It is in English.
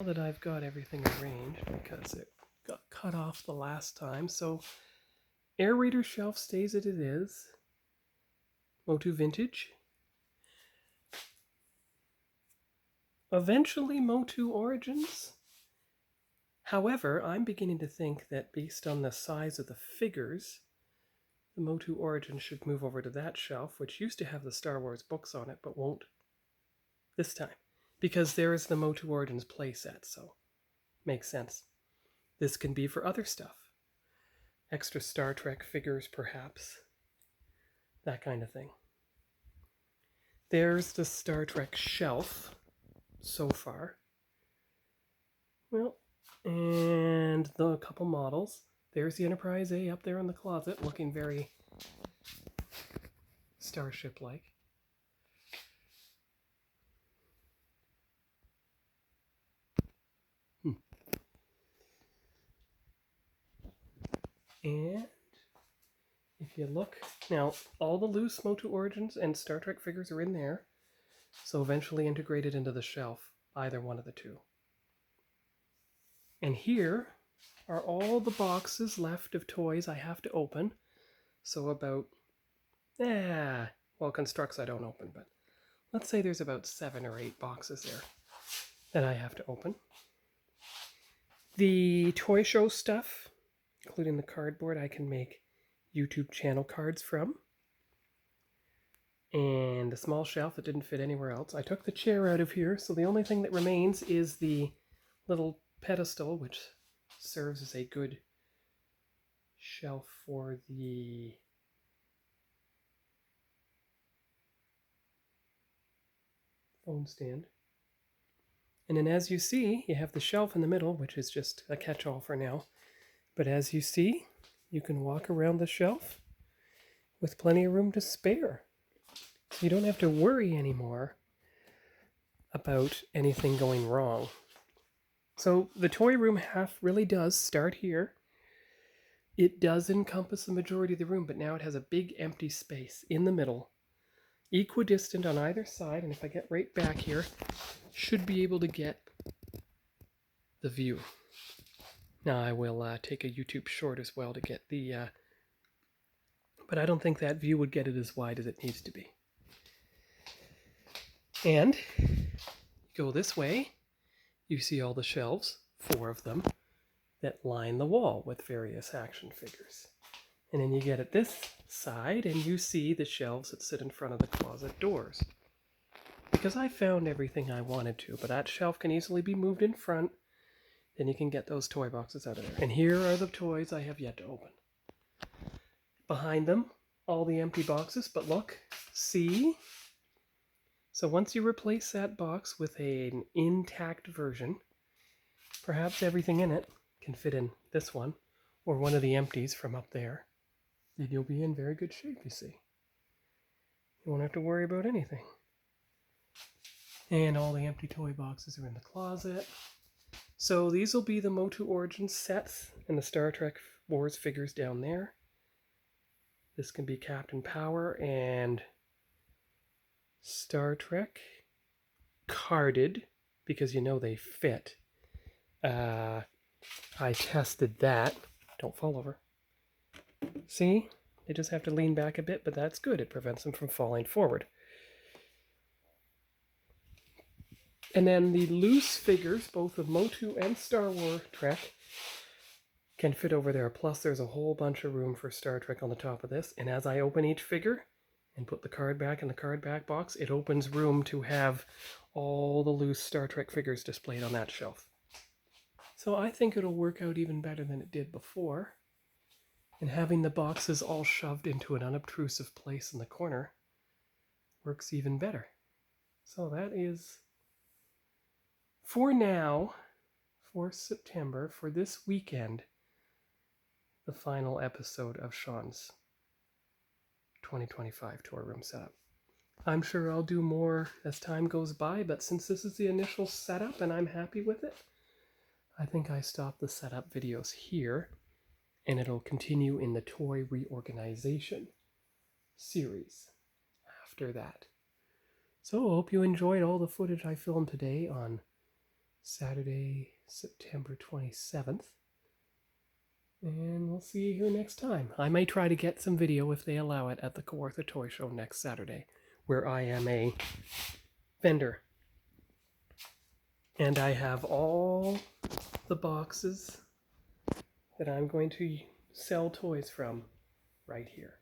Now that I've got everything arranged, because it got cut off the last time, so Air Reader shelf stays as it is. Motu Vintage. Eventually Motu Origins. However, I'm beginning to think that based on the size of the figures, the Motu Origins should move over to that shelf, which used to have the Star Wars books on it, but won't this time. Because there is the Motu Origins playset, so makes sense. This can be for other stuff. Extra Star Trek figures, perhaps. That kind of thing. There's the Star Trek shelf so far. Well, and the couple models. There's the Enterprise A up there in the closet, looking very Starship-like. And if you look, now all the loose Motu Origins and Star Trek figures are in there, so eventually integrated into the shelf, either one of the two. And here are all the boxes left of toys I have to open. So about, well, Constructs I don't open, but let's say there's about 7 or 8 boxes there that I have to open. The toy show stuff, including the cardboard, I can make YouTube channel cards from. And the small shelf that didn't fit anywhere else. I took the chair out of here, so the only thing that remains is the little pedestal, which serves as a good shelf for the phone stand. And then as you see, you have the shelf in the middle, which is just a catch-all for now. But as you see, you can walk around the shelf with plenty of room to spare. So you don't have to worry anymore about anything going wrong. So the toy room half really does start here. It does encompass the majority of the room, but now it has a big empty space in the middle, equidistant on either side, and if I get right back here, should be able to get the view. Now I will take a YouTube short as well to get the, but I don't think that view would get it as wide as it needs to be. And go this way, you see all the shelves, 4 of them, that line the wall with various action figures. And then you get at this side and you see the shelves that sit in front of the closet doors. Because I found everything I wanted to, but that shelf can easily be moved in front, then you can get those toy boxes out of there. And here are the toys I have yet to open. Behind them, all the empty boxes, but look, see? So once you replace that box with an intact version, perhaps everything in it can fit in this one, or one of the empties from up there, then you'll be in very good shape, you see. You won't have to worry about anything. And all the empty toy boxes are in the closet. So these will be the Motu Origins sets and the Star Trek Wars figures down there. This can be Captain Power and Star Trek carded, because you know they fit. I tested that. Don't fall over. See? They just have to lean back a bit, but that's good. It prevents them from falling forward. And then the loose figures, both of Motu and Star Wars Trek, can fit over there. Plus, there's a whole bunch of room for Star Trek on the top of this. And as I open each figure and put the card back in the card back box, it opens room to have all the loose Star Trek figures displayed on that shelf. So I think it'll work out even better than it did before. And having the boxes all shoved into an unobtrusive place in the corner works even better. So that is, for now, for September, for this weekend, the final episode of Sean's 2025 tour room setup. I'm sure I'll do more as time goes by, but since this is the initial setup and I'm happy with it, I think I stop the setup videos here, and it'll continue in the toy reorganization series after that. So I hope you enjoyed all the footage I filmed today on Saturday, September 27th. And we'll see you here next time. I may try to get some video, if they allow it, at the Kawartha Toy Show next Saturday, where I am a vendor. And I have all the boxes that I'm going to sell toys from right here.